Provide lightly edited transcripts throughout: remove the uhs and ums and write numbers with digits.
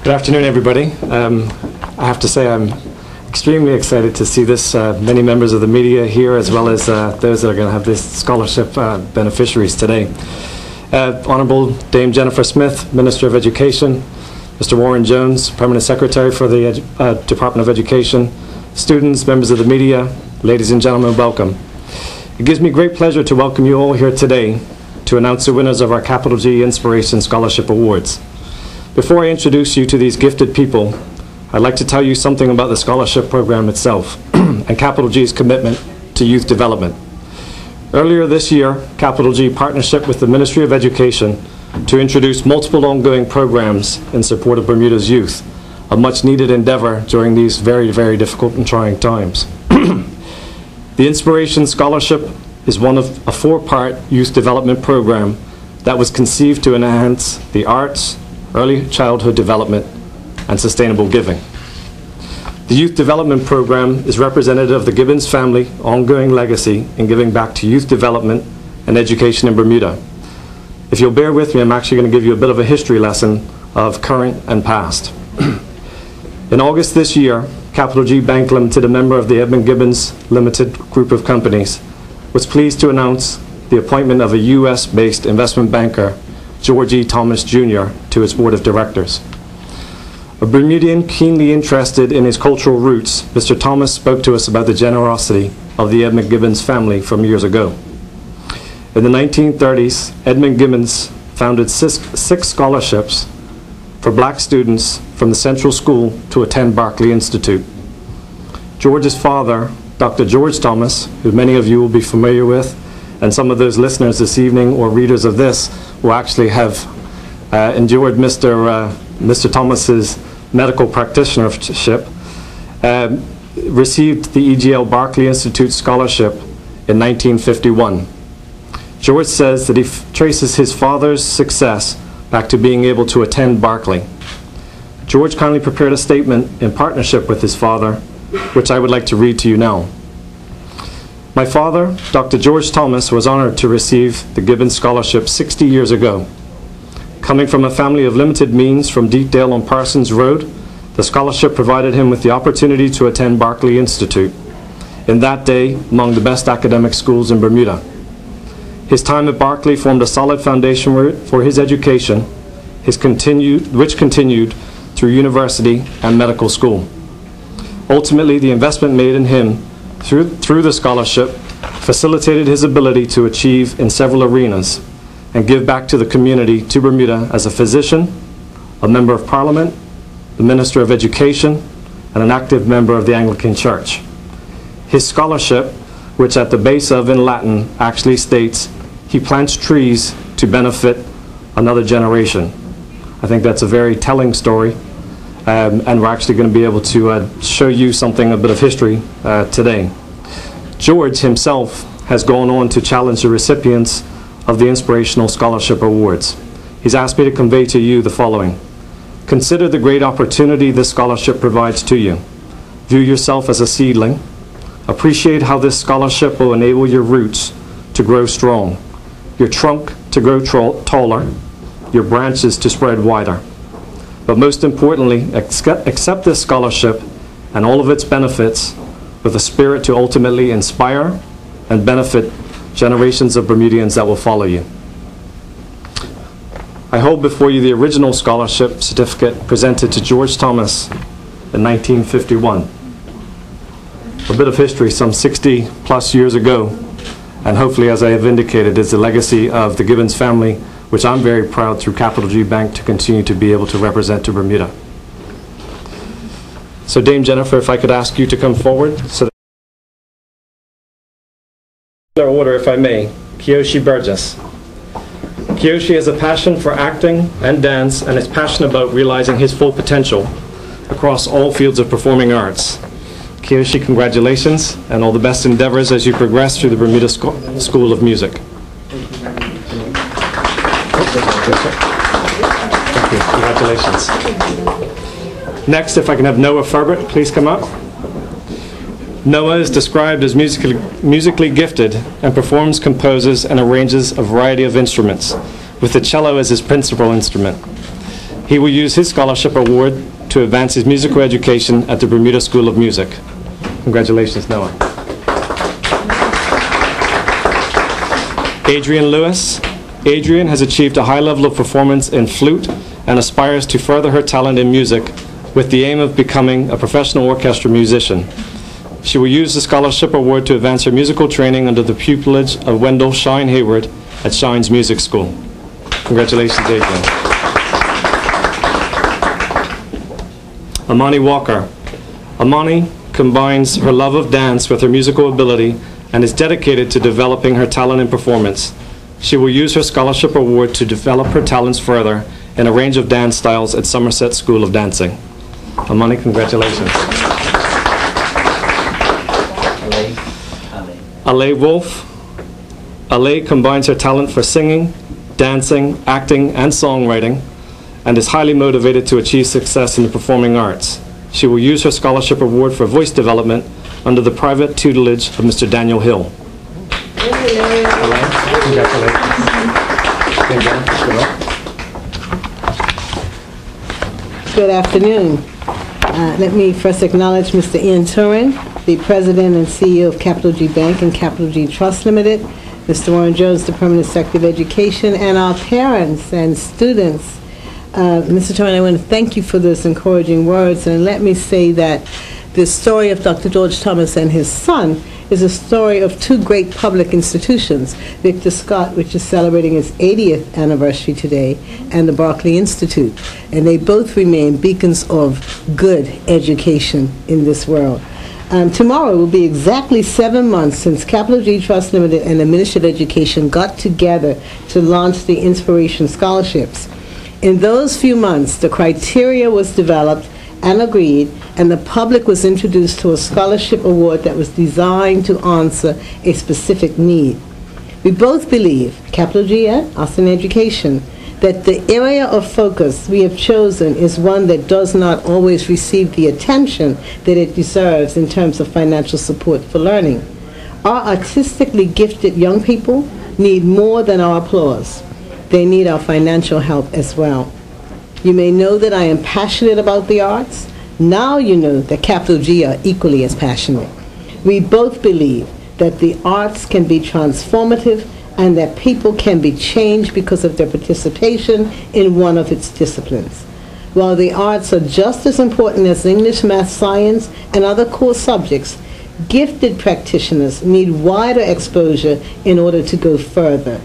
Good afternoon, everybody. I have to say I'm extremely excited to see this many members of the media here, as well as those that are going to have this scholarship beneficiaries today. Honourable Dame Jennifer Smith, Minister of Education, Mr. Warren Jones, Permanent Secretary for the Department of Education, students, members of the media, ladies and gentlemen, welcome. It gives me great pleasure to welcome you all here today to announce the winners of our Capital G Inspiration Scholarship Awards. Before I introduce you to these gifted people, I'd like to tell you something about the scholarship program itself and Capital G's commitment to youth development. Earlier this year, Capital G partnership with the Ministry of Education to introduce multiple ongoing programs in support of Bermuda's youth, a much needed endeavor during these very, very difficult and trying times. The Inspiration Scholarship is one of a four-part youth development program that was conceived to enhance the arts, early childhood development, and sustainable giving. The Youth Development Program is representative of the Gibbons family ongoing legacy in giving back to youth development and education in Bermuda. If you'll bear with me, I'm actually going to give you a bit of a history lesson of current and past. In August this year, Capital G Bank Limited, a member of the Edmund Gibbons Limited group of companies, was pleased to announce the appointment of a US-based investment banker, George E. Thomas Jr., to its board of directors. A Bermudian keenly interested in his cultural roots, Mr. Thomas spoke to us about the generosity of the Edmund Gibbons family from years ago. In the 1930s, Edmund Gibbons founded six scholarships for black students from the Central School to attend Berkeley Institute. George's father, Dr. George Thomas, who many of you will be familiar with, and some of those listeners this evening or readers of this will actually have endured Mr. Thomas's medical practitionership, received the EGL Berkeley Institute Scholarship in 1951. George says that he traces his father's success back to being able to attend Berkeley. George kindly prepared a statement in partnership with his father, which I would like to read to you now. My father, Dr. George Thomas, was honored to receive the Gibbons Scholarship 60 years ago. Coming from a family of limited means from Deepdale on Parsons Road, the scholarship provided him with the opportunity to attend Berkeley Institute, in that day among the best academic schools in Bermuda. His time at Berkeley formed a solid foundation for his education, which continued through university and medical school. Ultimately, the investment made in him through the scholarship facilitated his ability to achieve in several arenas and give back to the community, to Bermuda, as a physician, a member of Parliament, the Minister of Education, and an active member of the Anglican Church. His scholarship, which at the base of in Latin actually states, he plants trees to benefit another generation. I think that's a very telling story. And we're actually going to be able to show you something, a bit of history today. George himself has gone on to challenge the recipients of the Inspirational Scholarship Awards. He's asked me to convey to you the following. Consider the great opportunity this scholarship provides to you. View yourself as a seedling. Appreciate how this scholarship will enable your roots to grow strong, your trunk to grow taller, your branches to spread wider. But most importantly, accept this scholarship and all of its benefits with a spirit to ultimately inspire and benefit generations of Bermudians that will follow you. I hold before you the original scholarship certificate presented to George Thomas in 1951. A bit of history some 60 plus years ago, and hopefully, as I have indicated, is the legacy of the Gibbons family, which I'm very proud through Capital G Bank to continue to be able to represent to Bermuda. So Dame Jennifer, if I could ask you to come forward. So order, if I may, Kiyoshi Burgess. Kiyoshi has a passion for acting and dance and is passionate about realizing his full potential across all fields of performing arts. Kiyoshi, congratulations and all the best endeavors as you progress through the Bermuda School of Music. Thank you. Congratulations. Next, if I can have Noah Ferbert, please come up. Noah is described as musically gifted and performs, composes, and arranges a variety of instruments, with the cello as his principal instrument. He will use his scholarship award to advance his musical education at the Bermuda School of Music. Congratulations, Noah. Adrian Lewis. Adrian has achieved a high level of performance in flute and aspires to further her talent in music with the aim of becoming a professional orchestra musician. She will use the scholarship award to advance her musical training under the pupillage of Wendell Shine Hayward at Shine's Music School. Congratulations, Adrian. Amani Walker. Amani combines her love of dance with her musical ability and is dedicated to developing her talent in performance. She will use her scholarship award to develop her talents further in a range of dance styles at Somerset School of Dancing. Amani, congratulations. Alay Wolf. Alay combines her talent for singing, dancing, acting, and songwriting, and is highly motivated to achieve success in the performing arts. She will use her scholarship award for voice development under the private tutelage of Mr. Daniel Hill. Good afternoon. Let me first acknowledge Mr. Ian Turin, the President and CEO of Capital G Bank and Capital G Trust Limited, Mr. Warren Jones, the Permanent Secretary of Education, and our parents and students. Mr. Turin, I want to thank you for those encouraging words, and let me say that the story of Dr. George Thomas and his son is a story of two great public institutions, Victor Scott, which is celebrating its 80th anniversary today, and the Berkeley Institute. And they both remain beacons of good education in this world. Tomorrow will be exactly 7 months since Capital G Trust Limited and the Ministry of Education got together to launch the Inspiration Scholarships. In those few months, the criteria was developed and agreed, and the public was introduced to a scholarship award that was designed to answer a specific need. We both believe, Capital G and Austin Education, that the area of focus we have chosen is one that does not always receive the attention that it deserves in terms of financial support for learning. Our artistically gifted young people need more than our applause. They need our financial help as well. You may know that I am passionate about the arts. Now you know that Capital G are equally as passionate. We both believe that the arts can be transformative and that people can be changed because of their participation in one of its disciplines. While the arts are just as important as English, math, science, and other core subjects, gifted practitioners need wider exposure in order to go further.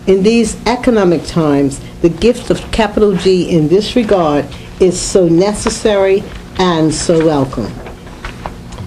In these economic times, the gift of Capital G in this regard is so necessary and so welcome.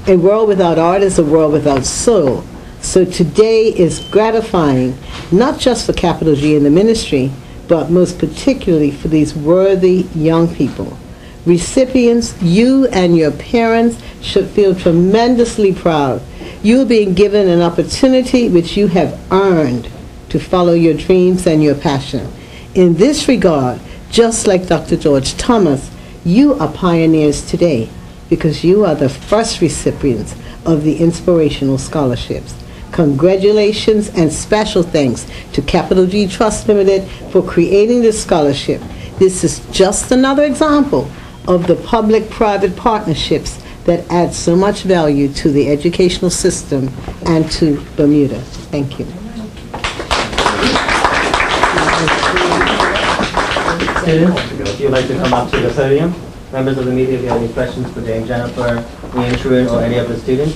A world without art is a world without soul. So today is gratifying, not just for Capital G and the ministry, but most particularly for these worthy young people. Recipients, you and your parents should feel tremendously proud. You are being given an opportunity which you have earned to follow your dreams and your passion. In this regard, just like Dr. George Thomas, you are pioneers today because you are the first recipients of the inspirational scholarships. Congratulations and special thanks to Capital G Trust Limited for creating this scholarship. This is just another example of the public-private partnerships that add so much value to the educational system and to Bermuda. Thank you. Students, if you'd like to come up to the podium. Members of the media, if you have any questions for Dame Jennifer, Ian Truin, or any of the students.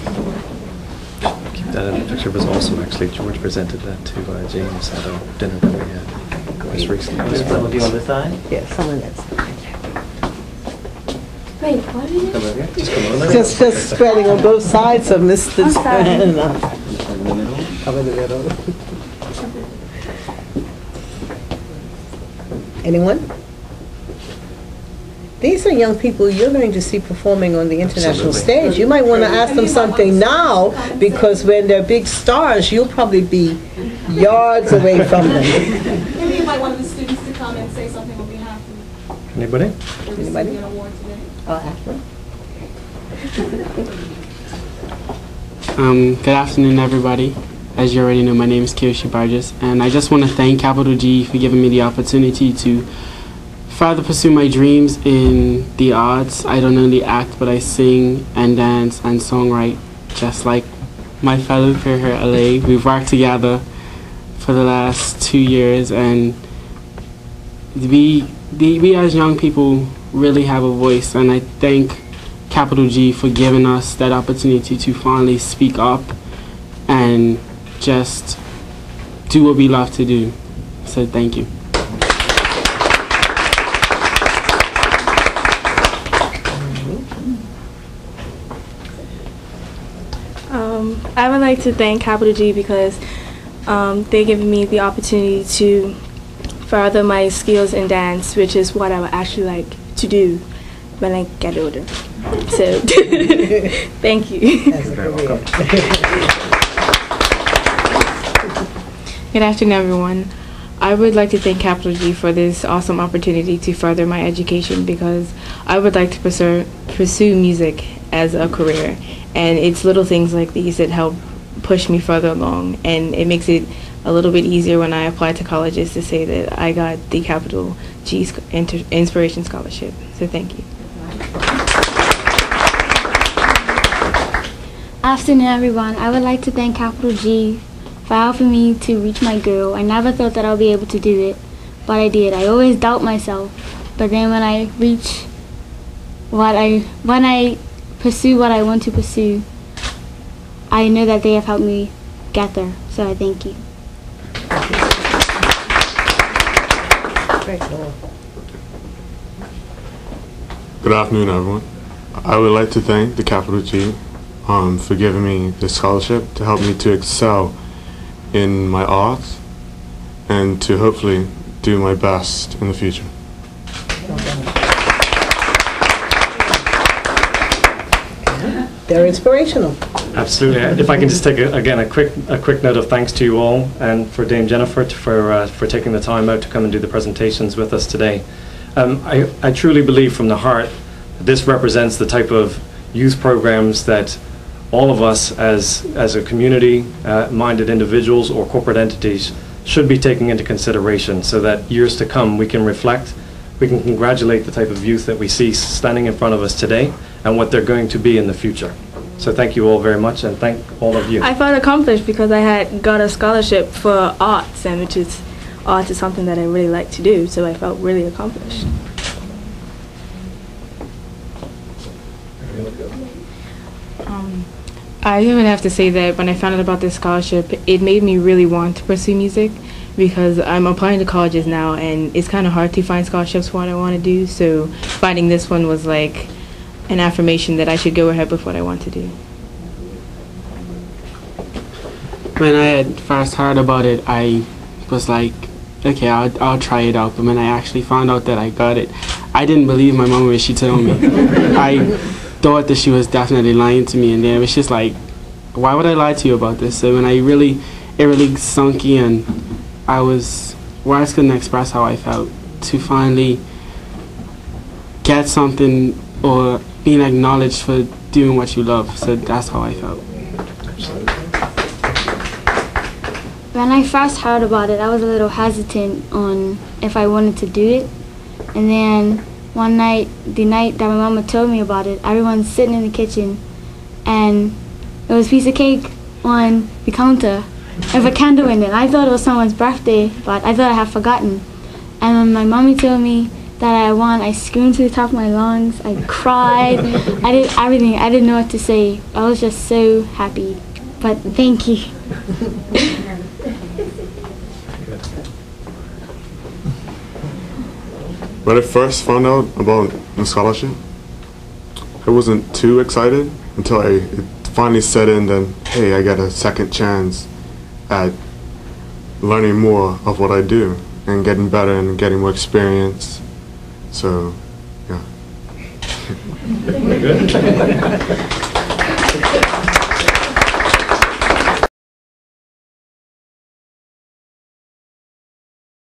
Keep that in the picture. Was also actually George presented that to James at a dinner that we had just recently. Some of you on this side? Yes, someone else. Wait, what are you? Come over here. Just come over. Just spreading on both sides of Mr. I'm sorry. In the middle. Come in the middle. Anyone? These are young people you're going to see performing on the international Absolutely. stage. You might want to ask them something now, because when they're big stars, you'll probably be yards away from them. Maybe invite one of the students to come and say something on behalf of Anybody? the receiving an award today. I'll ask them. Good afternoon, everybody. As you already know, my name is Kiyoshi Barges, and I just want to thank Capital G for giving me the opportunity to further pursue my dreams in the arts. I don't only act, but I sing and dance and songwrite, just like my fellow peer here at LA. We've worked together for the last 2 years, and we as young people really have a voice, and I thank Capital G for giving us that opportunity to finally speak up and just do what we love to do. So thank you. I would like to thank Capital G because they're giving me the opportunity to further my skills in dance, which is what I would actually like to do when I get older. So, thank you. Good afternoon, everyone. I would like to thank Capital G for this awesome opportunity to further my education, because I would like to pursue music as a career, and it's little things like these that help push me further along, and it makes it a little bit easier when I apply to colleges to say that I got the Capital G Inspiration Scholarship. So thank you. Afternoon, everyone. I would like to thank Capital G for helping me to reach my goal. I never thought that I'll be able to do it, but I did. I always doubt myself, but then when I reach when I pursue what I want to pursue, I know that they have helped me get there. So I thank you. Good afternoon, everyone. I would like to thank the Capital G for giving me this scholarship to help me to excel in my arts and to hopefully do my best in the future. They're inspirational. Absolutely. If I can just take again a quick note of thanks to you all, and for Dame Jennifer for taking the time out to come and do the presentations with us today. I truly believe from the heart that this represents the type of youth programs that all of us as a community minded individuals or corporate entities should be taking into consideration, so that years to come we can reflect, we can congratulate the type of youth that we see standing in front of us today and what they're going to be in the future. So thank you all very much, and thank all of you. I felt accomplished because I had got a scholarship for arts, and arts is something that I really like to do, so I felt really accomplished. I would have to say that when I found out about this scholarship, it made me really want to pursue music, because I'm applying to colleges now, and it's kind of hard to find scholarships for what I want to do. So finding this one was like an affirmation that I should go ahead with what I want to do. When I had first heard about it, I was like, okay, I'll try it out. But when I actually found out that I got it, I didn't believe my mom when she told me. I thought that she was definitely lying to me, and then it was just like, why would I lie to you about this? So when it really sunk in, words couldn't express how I felt to finally get something or being acknowledged for doing what you love. So that's how I felt. When I first heard about it, I was a little hesitant on if I wanted to do it. And then one night, the night that my mama told me about it, everyone's sitting in the kitchen, and there was a piece of cake on the counter with a candle in it. I thought it was someone's birthday, but I thought I had forgotten. And when my mommy told me that I won, I screamed to the top of my lungs. I cried. I did everything. I didn't know what to say. I was just so happy. But thank you. When I first found out about the scholarship, I wasn't too excited until it finally set in that, hey, I got a second chance at learning more of what I do and getting better and getting more experience. So, yeah. Very good.